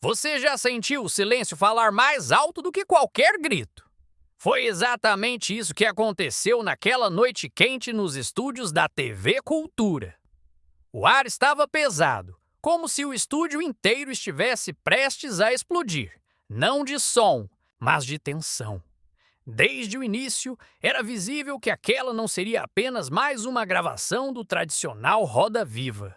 Você já sentiu o silêncio falar mais alto do que qualquer grito? Foi exatamente isso que aconteceu naquela noite quente nos estúdios da TV Cultura. O ar estava pesado, como se o estúdio inteiro estivesse prestes a explodir, não de som, mas de tensão. Desde o início, era visível que aquela não seria apenas mais uma gravação do tradicional Roda Viva.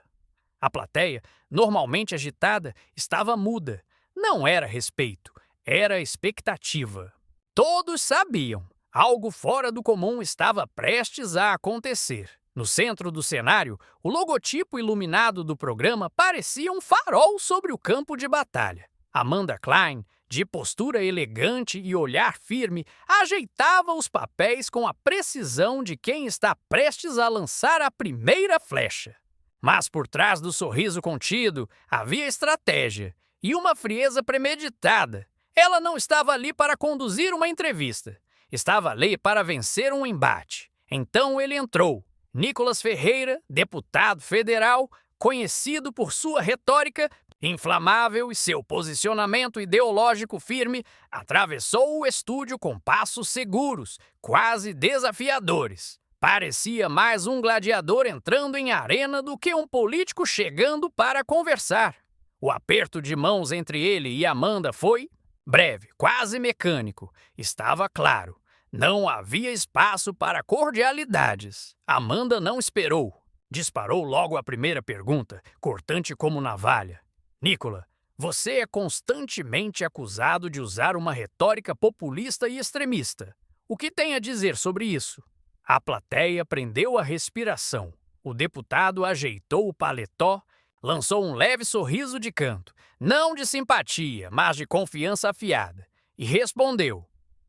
A plateia, normalmente agitada, estava muda. Não era respeito, era expectativa. Todos sabiam, algo fora do comum estava prestes a acontecer. No centro do cenário, o logotipo iluminado do programa parecia um farol sobre o campo de batalha. Amanda Klein, de postura elegante e olhar firme, ajeitava os papéis com a precisão de quem está prestes a lançar a primeira flecha. Mas por trás do sorriso contido havia estratégia e uma frieza premeditada. Ela não estava ali para conduzir uma entrevista. Estava ali para vencer um embate. Então ele entrou. Nicolas Ferreira, deputado federal, conhecido por sua retórica inflamável e seu posicionamento ideológico firme, atravessou o estúdio com passos seguros, quase desafiadores. Parecia mais um gladiador entrando em arena do que um político chegando para conversar. O aperto de mãos entre ele e Amanda foi breve, quase mecânico. Estava claro. Não havia espaço para cordialidades. Amanda não esperou. Disparou logo a primeira pergunta, cortante como navalha. Nicolas, você é constantemente acusado de usar uma retórica populista e extremista. O que tem a dizer sobre isso? A plateia prendeu a respiração. O deputado ajeitou o paletó, lançou um leve sorriso de canto, não de simpatia, mas de confiança afiada, e respondeu.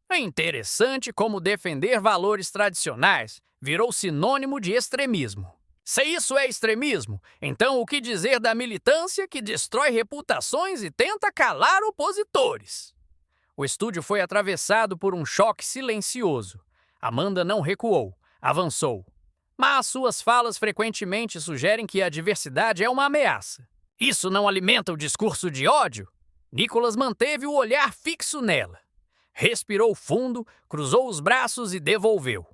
É interessante como defender valores tradicionais virou sinônimo de extremismo. Se isso é extremismo, então o que dizer da militância que destrói reputações e tenta calar opositores? O estúdio foi atravessado por um choque silencioso. Amanda não recuou, avançou. Mas suas falas frequentemente sugerem que a diversidade é uma ameaça. Isso não alimenta o discurso de ódio? Nicolas manteve o olhar fixo nela. Respirou fundo, cruzou os braços e devolveu.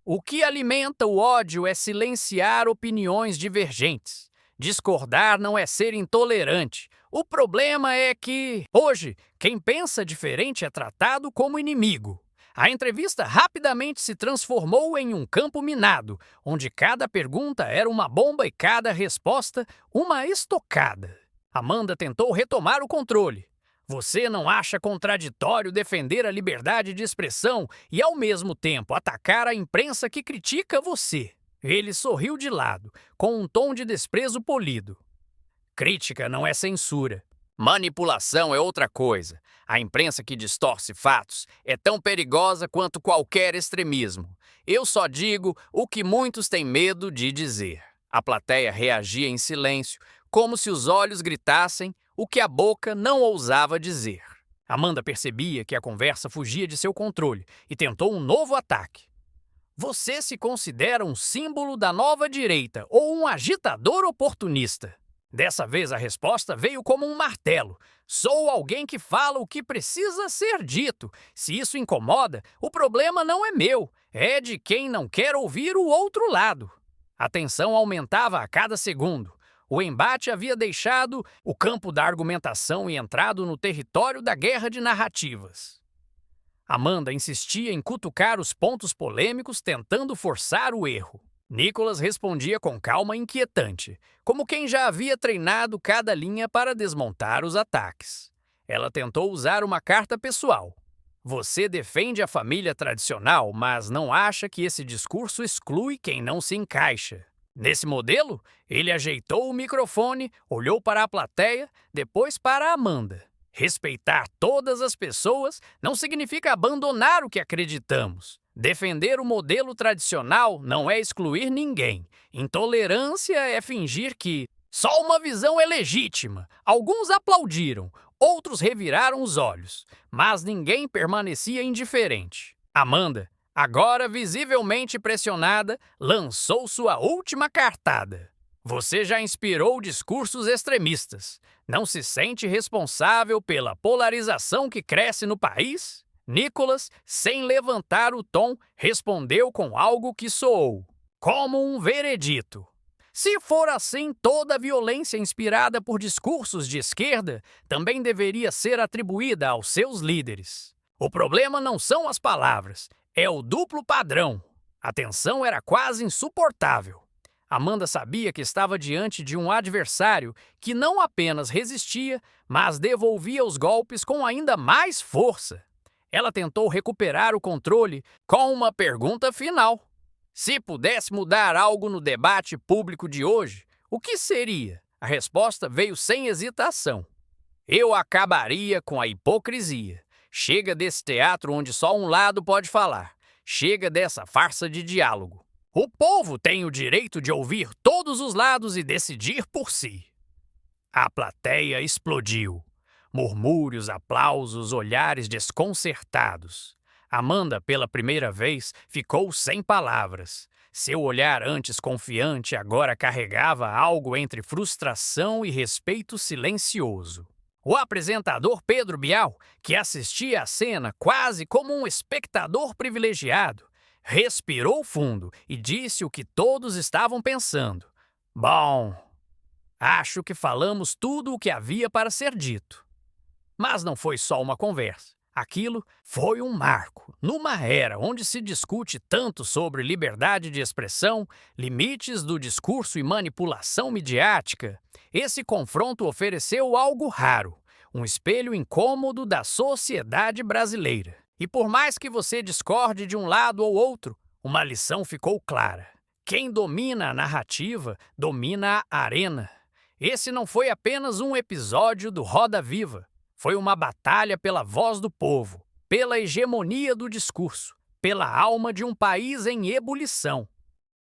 O que alimenta o ódio é silenciar opiniões divergentes. Discordar não é ser intolerante. O problema é que, hoje, quem pensa diferente é tratado como inimigo. A entrevista rapidamente se transformou em um campo minado, onde cada pergunta era uma bomba e cada resposta uma estocada. Amanda tentou retomar o controle. Você não acha contraditório defender a liberdade de expressão e, ao mesmo tempo, atacar a imprensa que critica você? Ele sorriu de lado, com um tom de desprezo polido. Crítica não é censura. Manipulação é outra coisa. A imprensa que distorce fatos é tão perigosa quanto qualquer extremismo. Eu só digo o que muitos têm medo de dizer. A plateia reagia em silêncio, como se os olhos gritassem o que a boca não ousava dizer. Amanda percebia que a conversa fugia de seu controle e tentou um novo ataque. Você se considera um símbolo da nova direita ou um agitador oportunista? Dessa vez a resposta veio como um martelo. Sou alguém que fala o que precisa ser dito. Se isso incomoda, o problema não é meu, é de quem não quer ouvir o outro lado. A tensão aumentava a cada segundo. O embate havia deixado o campo da argumentação e entrado no território da guerra de narrativas. Amanda insistia em cutucar os pontos polêmicos, tentando forçar o erro. Nicolas respondia com calma inquietante, como quem já havia treinado cada linha para desmontar os ataques. Ela tentou usar uma carta pessoal. Você defende a família tradicional, mas não acha que esse discurso exclui quem não se encaixa. Nesse modelo, ele ajeitou o microfone, olhou para a plateia, depois para Amanda. Respeitar todas as pessoas não significa abandonar o que acreditamos. Defender o modelo tradicional não é excluir ninguém. Intolerância é fingir que só uma visão é legítima. Alguns aplaudiram, outros reviraram os olhos, mas ninguém permanecia indiferente. Amanda, agora visivelmente pressionada, lançou sua última cartada. Você já inspirou discursos extremistas. Não se sente responsável pela polarização que cresce no país? Nicholas, sem levantar o tom, respondeu com algo que soou como um veredito. Se for assim, toda a violência inspirada por discursos de esquerda também deveria ser atribuída aos seus líderes. O problema não são as palavras, é o duplo padrão. A tensão era quase insuportável. Amanda sabia que estava diante de um adversário que não apenas resistia, mas devolvia os golpes com ainda mais força. Ela tentou recuperar o controle com uma pergunta final. Se pudesse mudar algo no debate público de hoje, o que seria? A resposta veio sem hesitação. Eu acabaria com a hipocrisia. Chega desse teatro onde só um lado pode falar. Chega dessa farsa de diálogo. O povo tem o direito de ouvir todos os lados e decidir por si. A plateia explodiu. Murmúrios, aplausos, olhares desconcertados. Amanda, pela primeira vez, ficou sem palavras. Seu olhar antes confiante agora carregava algo entre frustração e respeito silencioso. O apresentador Pedro Bial, que assistia à cena quase como um espectador privilegiado, respirou fundo e disse o que todos estavam pensando. Bom, acho que falamos tudo o que havia para ser dito. Mas não foi só uma conversa. Aquilo foi um marco, numa era onde se discute tanto sobre liberdade de expressão, limites do discurso e manipulação midiática. Esse confronto ofereceu algo raro, um espelho incômodo da sociedade brasileira. E por mais que você discorde de um lado ou outro, uma lição ficou clara. Quem domina a narrativa, domina a arena. Esse não foi apenas um episódio do Roda Viva. Foi uma batalha pela voz do povo, pela hegemonia do discurso, pela alma de um país em ebulição.